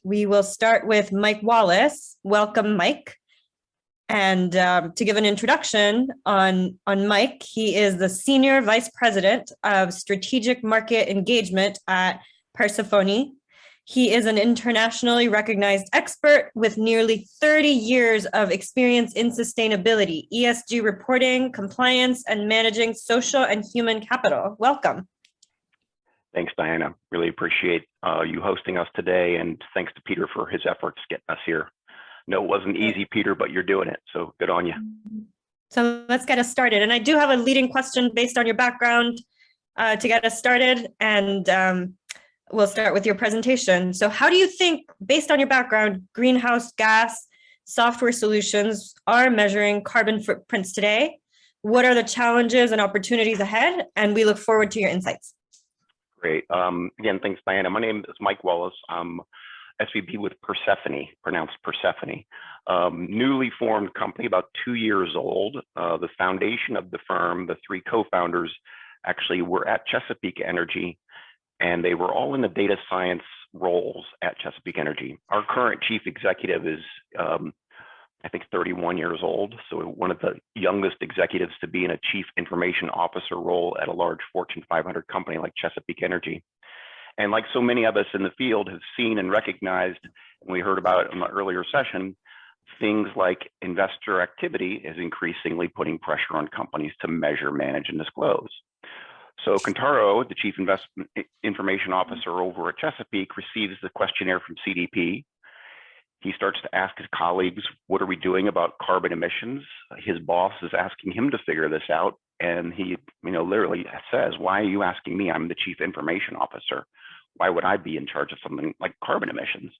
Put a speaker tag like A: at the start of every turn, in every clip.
A: We will start with Mike Wallace. Welcome, Mike. And to give an introduction on Mike, he is the Senior Vice President of Strategic Market Engagement at Persephone. He is an internationally recognized expert with nearly 30 years of experience in sustainability, ESG reporting, compliance, and managing social and human capital. Welcome.
B: Thanks, Diana. Really appreciate you hosting us today, and thanks to Peter for his efforts getting us here. No, it wasn't easy, Peter, but you're doing it, so good on you.
A: So let's get us started. And I do have a leading question based on your background to get us started, and we'll start with your presentation. So how do you think, based on your background, greenhouse gas software solutions are measuring carbon footprints today? What are the challenges and opportunities ahead? And we look forward to your insights.
B: Great. Again, thanks, Diana. My name is Mike Wallace. I'm SVP with Persephone, pronounced Persephone. Newly formed company, about 2 years old. The foundation of the firm, the three co-founders, actually were at Chesapeake Energy, and they were all in the data science roles at Chesapeake Energy. Our current chief executive is, I think, 31 years old, so one of the youngest executives to be in a chief information officer role at a large Fortune 500 company like Chesapeake Energy. And like so many of us in the field have seen and recognized, and we heard about it in the earlier session, things like investor activity is increasingly putting pressure on companies to measure, manage, and disclose. So Kentaro, the chief investment information officer over at Chesapeake, receives the questionnaire from CDP. He starts to ask his colleagues, what are we doing about carbon emissions? His boss is asking him to figure this out. And he, literally says, why are you asking me? I'm the chief information officer. Why would I be in charge of something like carbon emissions?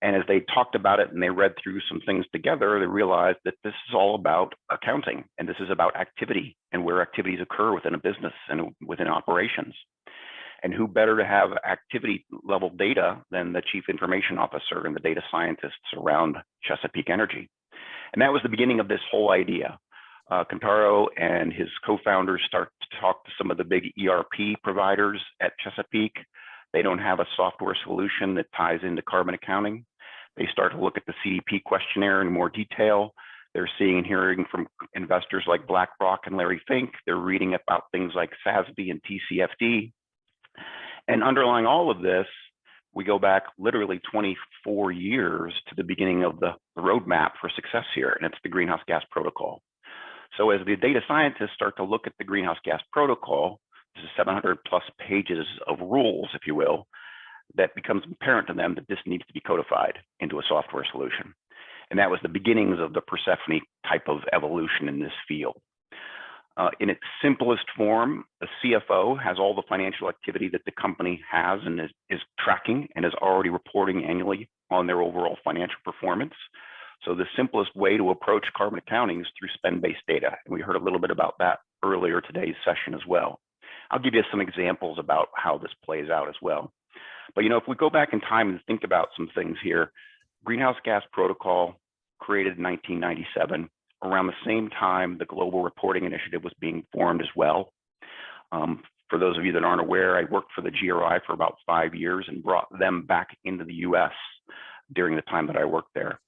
B: And as they talked about it and they read through some things together, they realized that this is all about accounting, and this is about activity and where activities occur within a business and within operations. And who better to have activity level data than the chief information officer and the data scientists around Chesapeake Energy? And that was the beginning of this whole idea. Kentaro and his co-founders start to talk to some of the big ERP providers at Chesapeake. They don't have a software solution that ties into carbon accounting. They start to look at the CDP questionnaire in more detail. They're seeing and hearing from investors like BlackRock and Larry Fink. They're reading about things like SASB and TCFD. And underlying all of this, we go back literally 24 years to the beginning of the roadmap for success here, and it's the greenhouse gas protocol. So as the data scientists start to look at the greenhouse gas protocol, this is 700 plus pages of rules, if you will, that becomes apparent to them that this needs to be codified into a software solution. And that was the beginnings of the Persephone type of evolution in this field. In its simplest form, the CFO has all the financial activity that the company has and is tracking and is already reporting annually on their overall financial performance. So the simplest way to approach carbon accounting is through spend-based data. And we heard a little bit about that earlier today's session as well. I'll give you some examples about how this plays out as well. But if we go back in time and think about some things here, greenhouse gas protocol created in 1997. Around the same time, the Global Reporting Initiative was being formed as well. For those of you that aren't aware, I worked for the GRI for about 5 years and brought them back into the US during the time that I worked there.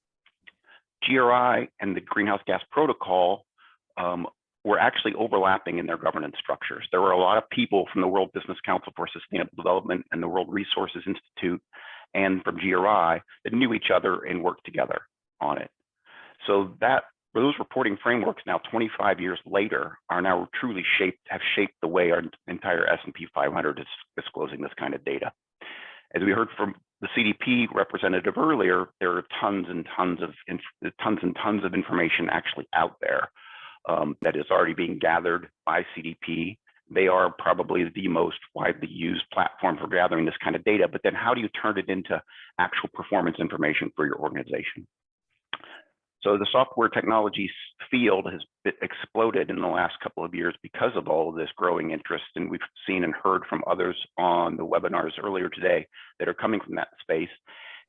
B: GRI and the greenhouse gas protocol were actually overlapping in their governance structures. There were a lot of people from the World Business Council for Sustainable Development and the World Resources Institute and from GRI that knew each other and worked together on it. So those reporting frameworks now 25 years later are now truly have shaped the way our entire S&P 500 is disclosing this kind of data. As we heard from the CDP representative earlier, there are tons and tons of information actually out there that is already being gathered by CDP. They are probably the most widely used platform for gathering this kind of data, but then how do you turn it into actual performance information for your organization? So the software technology field has exploded in the last couple of years because of all of this growing interest. And we've seen and heard from others on the webinars earlier today that are coming from that space.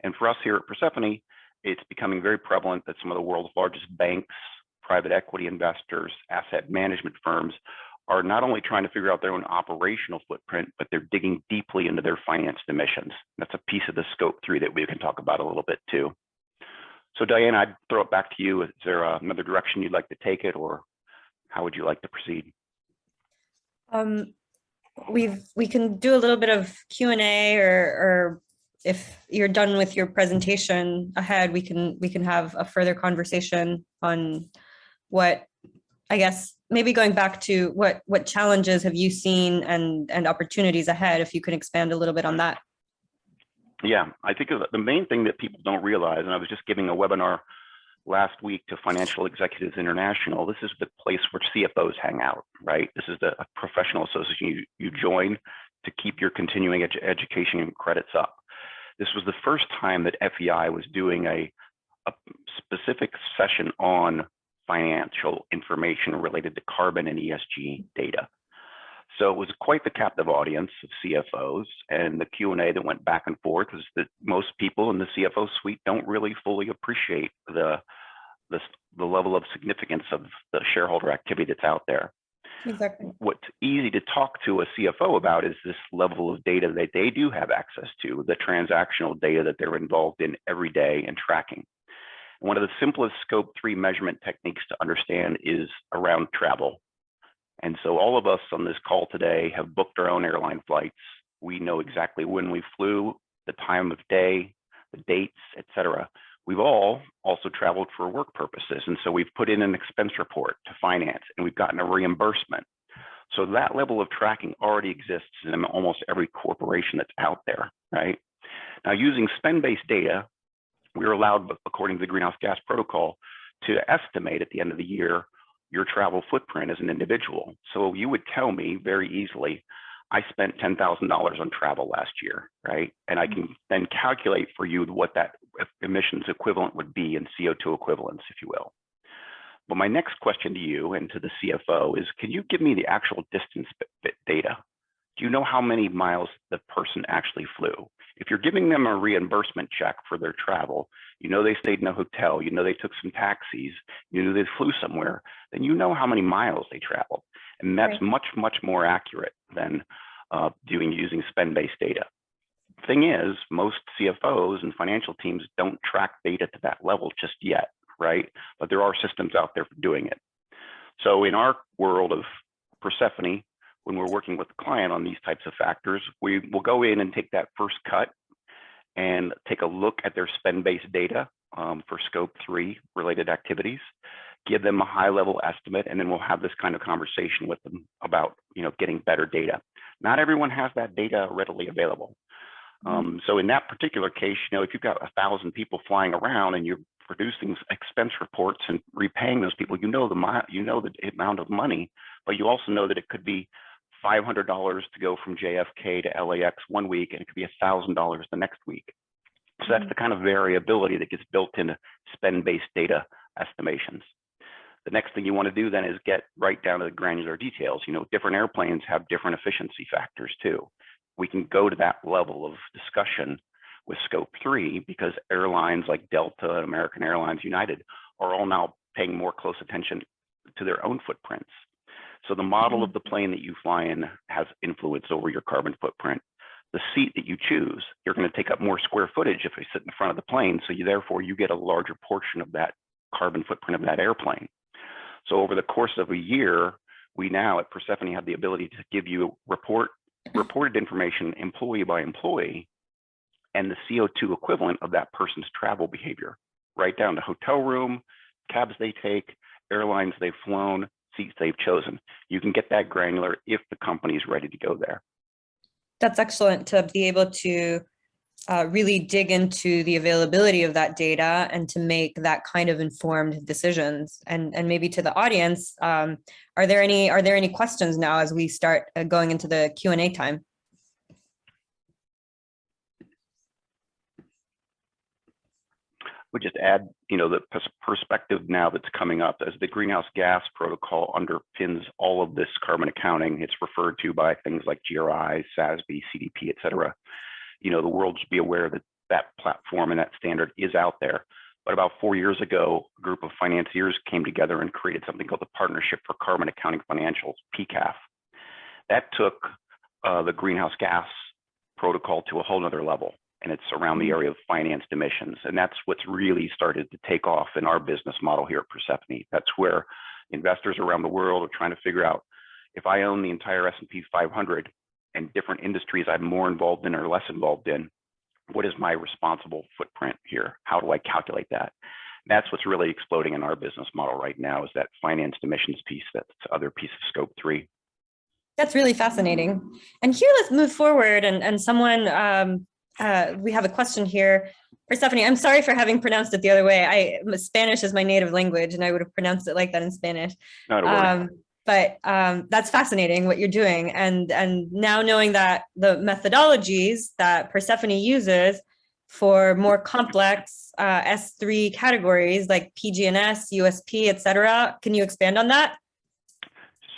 B: And for us here at Persephone, it's becoming very prevalent that some of the world's largest banks, private equity investors, asset management firms are not only trying to figure out their own operational footprint, but they're digging deeply into their financed emissions. That's a piece of the scope 3 that we can talk about a little bit too. So Diane, I'd throw it back to you. Is there another direction you'd like to take it, or how would you like to proceed?
A: We can do a little bit of Q&A, or if you're done with your presentation ahead, we can have a further conversation on what, I guess, maybe going back to what challenges have you seen and opportunities ahead, if you can expand a little bit on that.
B: Yeah, I think the main thing that people don't realize, and I was just giving a webinar last week to Financial Executives International, this is the place where CFOs hang out, right? This is the professional association you join to keep your continuing education credits up. This was the first time that FEI was doing a specific session on financial information related to carbon and ESG data. So it was quite the captive audience of CFOs, and the Q&A that went back and forth is that most people in the CFO suite don't really fully appreciate the level of significance of the shareholder activity that's out there.
A: Exactly.
B: What's easy to talk to a CFO about is this level of data that they do have access to, the transactional data that they're involved in every day and tracking. One of the simplest scope 3 measurement techniques to understand is around travel. And so all of us on this call today have booked our own airline flights. We know exactly when we flew, the time of day, the dates, etc. We've all also traveled for work purposes. And so we've put in an expense report to finance, and we've gotten a reimbursement. So that level of tracking already exists in almost every corporation that's out there, right? Now, using spend-based data, we're allowed, according to the Greenhouse Gas Protocol, to estimate at the end of the year your travel footprint as an individual. So you would tell me very easily, I spent $10,000 on travel last year, right? And I can then calculate for you what that emissions equivalent would be in CO2 equivalents, if you will. But my next question to you and to the CFO is, can you give me the actual distance data? Do you know how many miles the person actually flew? If you're giving them a reimbursement check for their travel, you know they stayed in a hotel, you know they took some taxis, you know they flew somewhere, then you know how many miles they traveled. And that's
A: Right.
B: much more accurate than using spend-based data. Thing is, most CFOs and financial teams don't track data to that level just yet, right? But there are systems out there for doing it. So in our world of Persephone, when we're working with the client on these types of factors, we will go in and take that first cut and take a look at their spend-based data for scope 3 related activities, give them a high level estimate, and then we'll have this kind of conversation with them about, getting better data. Not everyone has that data readily available. So in that particular case, if you've got 1,000 people flying around and you're producing expense reports and repaying those people, the amount of money, but you also know that it could be $500 to go from JFK to LAX one week, and it could be $1,000 the next week. So that's the kind of variability that gets built into spend-based data estimations. The next thing you want to do then is get right down to the granular details. Different airplanes have different efficiency factors too. We can go to that level of discussion with scope 3 because airlines like Delta and American Airlines, United are all now paying more close attention to their own footprints. So the model of the plane that you fly in has influence over your carbon footprint. The seat that you choose, you're going to take up more square footage if you sit in front of the plane. So therefore you get a larger portion of that carbon footprint of that airplane. So over the course of a year, we now at Persephone have the ability to give you reported information employee by employee and the CO2 equivalent of that person's travel behavior, right down to hotel room, cabs they take, airlines they've flown, seats they've chosen. You can get that granular if the company is ready to go there.
A: That's excellent to be able to really dig into the availability of that data and to make that kind of informed decisions. And maybe to the audience, are there any questions now as we start going into the Q&A time?
B: Would just add, the perspective now that's coming up as the Greenhouse Gas Protocol underpins all of this carbon accounting. It's referred to by things like GRI, SASB, CDP, et cetera. The world should be aware that that platform and that standard is out there. But about 4 years ago, a group of financiers came together and created something called the Partnership for Carbon Accounting Financials, PCAF. That took the greenhouse gas protocol to a whole nother level. And it's around the area of financed emissions. And that's what's really started to take off in our business model here at Persephone. That's where investors around the world are trying to figure out, if I own the entire S&P 500 and different industries I'm more involved in or less involved in, what is my responsible footprint here? How do I calculate that? That's what's really exploding in our business model right now, is that financed emissions piece, that's the other piece of scope 3.
A: That's really fascinating. And here, let's move forward. And someone, we have a question here. Persephone, I'm sorry for having pronounced it the other way. Spanish is my native language, and I would have pronounced it like that in Spanish.
B: Not a worry.
A: But that's fascinating what you're doing. And now knowing that the methodologies that Persephone uses for more complex S3 categories like PG&S, USP, et cetera, can you expand on that?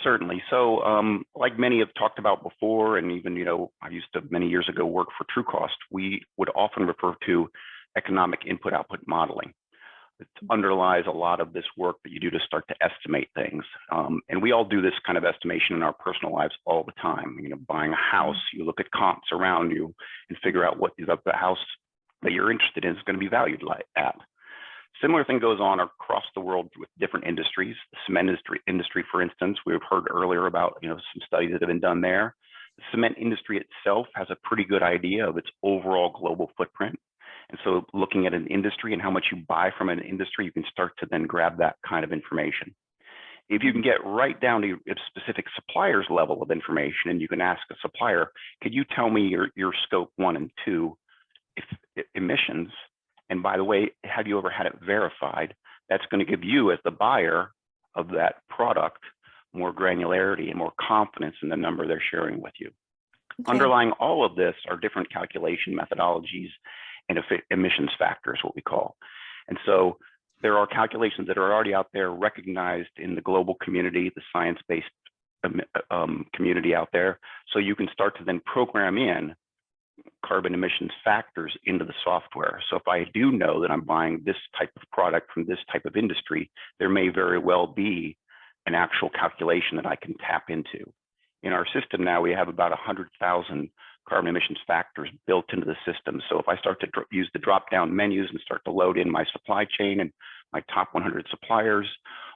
B: Certainly. So like many have talked about before, and even, I used to many years ago work for Trucost, we would often refer to economic input-output modeling. It underlies a lot of this work that you do to start to estimate things. And we all do this kind of estimation in our personal lives all the time. Buying a house, you look at comps around you and figure out what the house that you're interested in is going to be valued at. Similar thing goes on across the world with different industries. The cement industry, for instance, we've heard earlier about some studies that have been done there. The cement industry itself has a pretty good idea of its overall global footprint. And so looking at an industry and how much you buy from an industry, you can start to then grab that kind of information. If you can get right down to a specific supplier's level of information, and you can ask a supplier, could you tell me your scope 1 and 2 emissions? And by the way, have you ever had it verified? That's going to give you, as the buyer of that product, more granularity and more confidence in the number they're sharing with you. Okay. Underlying all of this are different calculation methodologies and emissions factors, what we call. And so there are calculations that are already out there, recognized in the global community, the science-based community out there. So you can start to then program in carbon emissions factors into the software. So if I do know that I'm buying this type of product from this type of industry, there may very well be an actual calculation that I can tap into. In our system now, we have about 100,000 carbon emissions factors built into the system. So if I start to use the drop-down menus and start to load in my supply chain and my top 100 suppliers,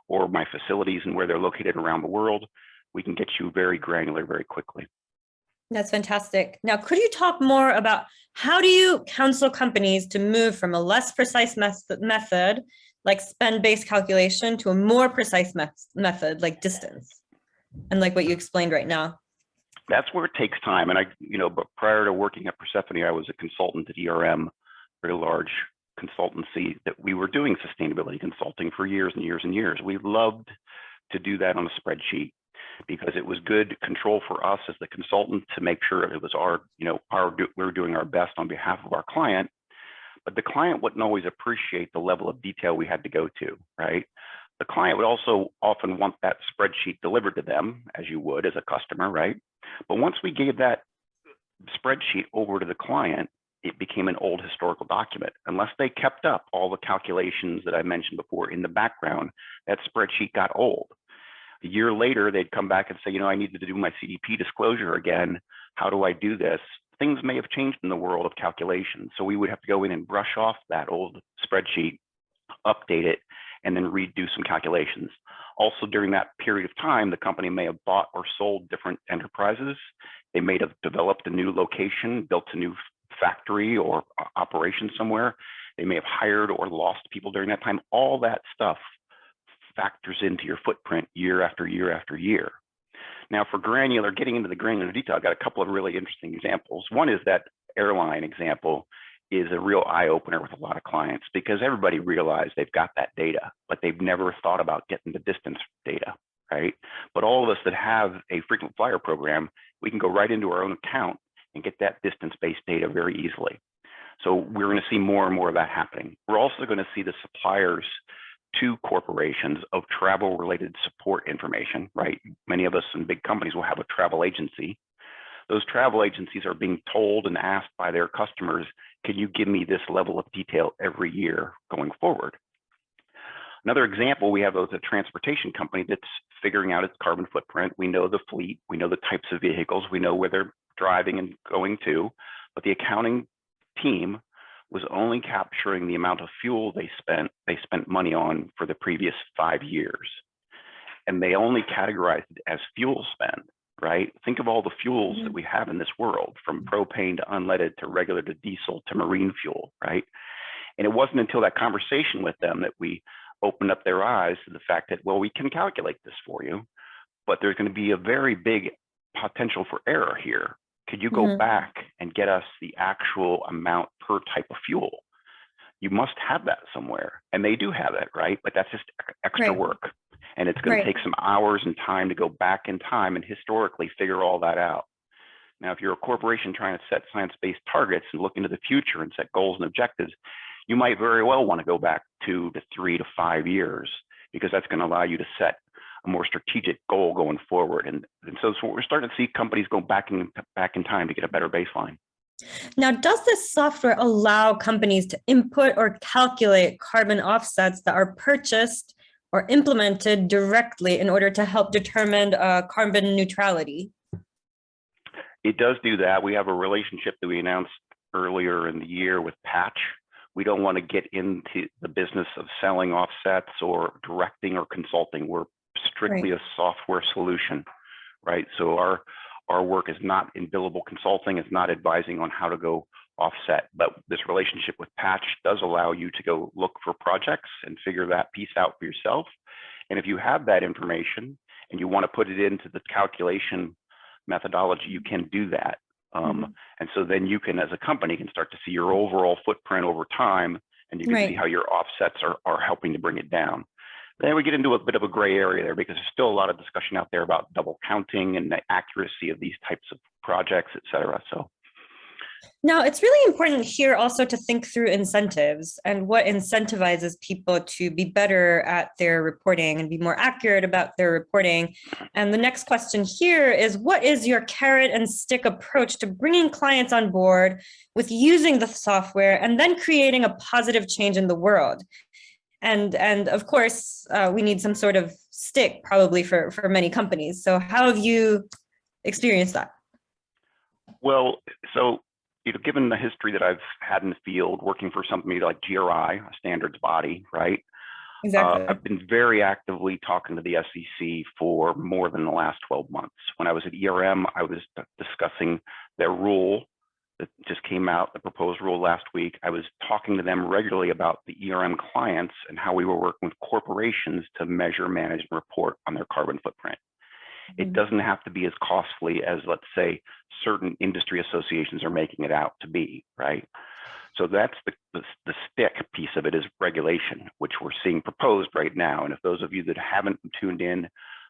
B: or my facilities and where they're located around the world, we can get you very granular very quickly.
A: That's fantastic. Now, could you talk more about how do you counsel companies to move from a less precise method, like spend-based calculation, to a more precise method, like distance, and like what you explained right now?
B: That's where it takes time. And but prior to working at Persephone, I was a consultant at ERM, very large consultancy that we were doing sustainability consulting for years and years and years. We loved to do that on a spreadsheet because it was good control for us as the consultant to make sure it was we were doing our best on behalf of our client. But the client wouldn't always appreciate the level of detail we had to go to, right? The client would also often want that spreadsheet delivered to them, as you would as a customer, right? But once we gave that spreadsheet over to the client, it became an old historical document. Unless they kept up all the calculations that I mentioned before in the background, that spreadsheet got old. A year later, they'd come back and say, I needed to do my CDP disclosure again. How do I do this? Things may have changed in the world of calculation. So we would have to go in and brush off that old spreadsheet, update it, and then redo some calculations. Also, during that period of time, the company may have bought or sold different enterprises. They may have developed a new location, built a new factory or operation somewhere. They may have hired or lost people during that time. All that stuff factors into your footprint year after year after year. Now, for getting into the granular detail, I've got a couple of really interesting examples. One is that airline example is a real eye-opener with a lot of clients because everybody realized they've got that data, but they've never thought about getting the distance data, right? But all of us that have a frequent flyer program, we can go right into our own account and get that distance-based data very easily. So we're going to see more and more of that happening. We're also going to see the suppliers to corporations of travel-related support information, right? Many of us in big companies will have a travel agency, those travel agencies are being told and asked by their customers, can you give me this level of detail every year going forward? Another example we have is a transportation company that's figuring out its carbon footprint. We know the fleet, we know the types of vehicles, we know where they're driving and going to, but the accounting team was only capturing the amount of fuel they spent money on for the previous 5 years. And they only categorized it as fuel spend, right? Think of all the fuels that we have in this world, from propane to unleaded to regular to diesel to marine fuel, right? And it wasn't until that conversation with them that we opened up their eyes to the fact that, well, we can calculate this for you, but there's going to be a very big potential for error here. Could you go back and get us the actual amount per type of fuel? You must have that somewhere. And they do have it, right? But that's just extra work. And it's going to take some hours and time to go back in time and historically figure all that out. Now, if you're a corporation trying to set science-based targets and look into the future and set goals and objectives, you might very well want to go back 2 to 3 to 5 years, because that's going to allow you to set a more strategic goal going forward. And so we're starting to see companies go back in time to get a better baseline.
A: Now, does this software allow companies to input or calculate carbon offsets that are purchased or implemented directly in order to help determine carbon neutrality?
B: It does do that. We have a relationship that we announced earlier in the year with Patch. We don't want to get into the business of selling offsets or directing or consulting. We're strictly a software solution, right? So our work is not in billable consulting. It's not advising on how to go offset, but this relationship with Patch does allow you to go look for projects and figure that piece out for yourself. And if you have that information and you want to put it into the calculation methodology, you can do that. And so then you can, as a company, can start to see your overall footprint over time, and you can see how your offsets are helping to bring it down. Then we get into a bit of a gray area there, because there's still a lot of discussion out there about double counting and the accuracy of these types of projects, et cetera. So
A: now, it's really important here also to think through incentives and what incentivizes people to be better at their reporting and be more accurate about their reporting. And the next question here is, what is your carrot and stick approach to bringing clients on board with using the software and then creating a positive change in the world? And of course, we need some sort of stick probably for many companies. So how have you experienced that?
B: Well, so given the history that I've had in the field, working for something like GRI, a standards body, right?
A: Exactly.
B: I've been very actively talking to the SEC for more than the last 12 months. When I was at ERM, I was discussing their rule that just came out, the proposed rule last week. I was talking to them regularly about the ERM clients and how we were working with corporations to measure, manage, and report on their carbon footprint. It doesn't have to be as costly as, let's say, certain industry associations are making it out to be, right? So that's the stick piece of it, is regulation, which we're seeing proposed right now. And if those of you that haven't tuned in,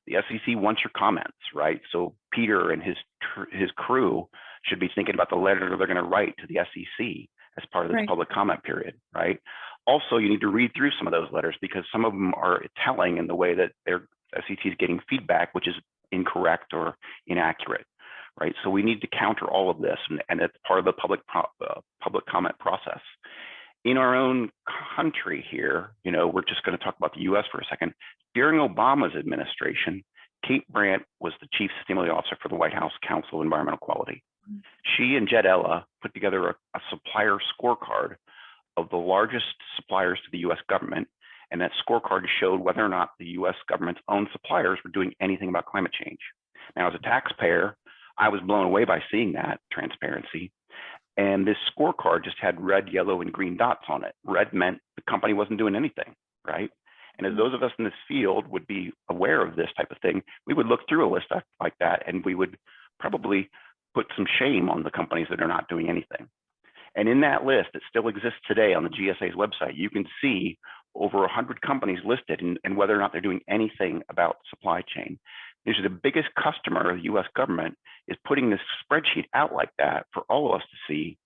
B: the SEC wants your comments, right? So Peter and his crew should be thinking about the letter they're going to write to the SEC as part of this public comment period, right? Also, you need to read through some of those letters, because some of them are telling in the way that their SEC is getting feedback, which is incorrect or inaccurate, right? So we need to counter all of this, and it's part of the public comment process. In our own country here, we're just going to talk about the US for a second. During Obama's administration, Kate Brandt was the chief sustainability officer for the White House Council of Environmental Quality. She and Jed Ella put together a supplier scorecard of the largest suppliers to the US government. And that scorecard showed whether or not the US government's own suppliers were doing anything about climate change. Now, as a taxpayer, I was blown away by seeing that transparency. And this scorecard just had red, yellow, and green dots on it. Red meant the company wasn't doing anything, right? And as those of us in this field would be aware of this type of thing, we would look through a list like that, and we would probably put some shame on the companies that are not doing anything. And in that list, it still exists today on the GSA's website, you can see over 100 companies listed and whether or not they're doing anything about supply chain. These are the biggest customer of the US government is putting this spreadsheet out like that for all of us to see.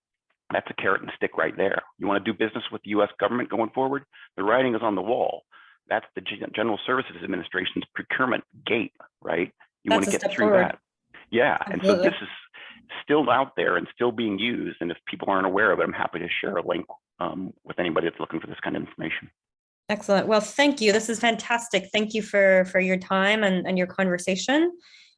B: That's a carrot and stick right there. You want to do business with the US government going forward? The writing is on the wall. That's the General Services Administration's procurement gate, right? You want to get through that. Yeah, and so still out there and still being used. And if people aren't aware of it, I'm happy to share a link with anybody that's looking for this kind of information.
A: Excellent. Well, thank you. This is fantastic. Thank you for your time and your conversation.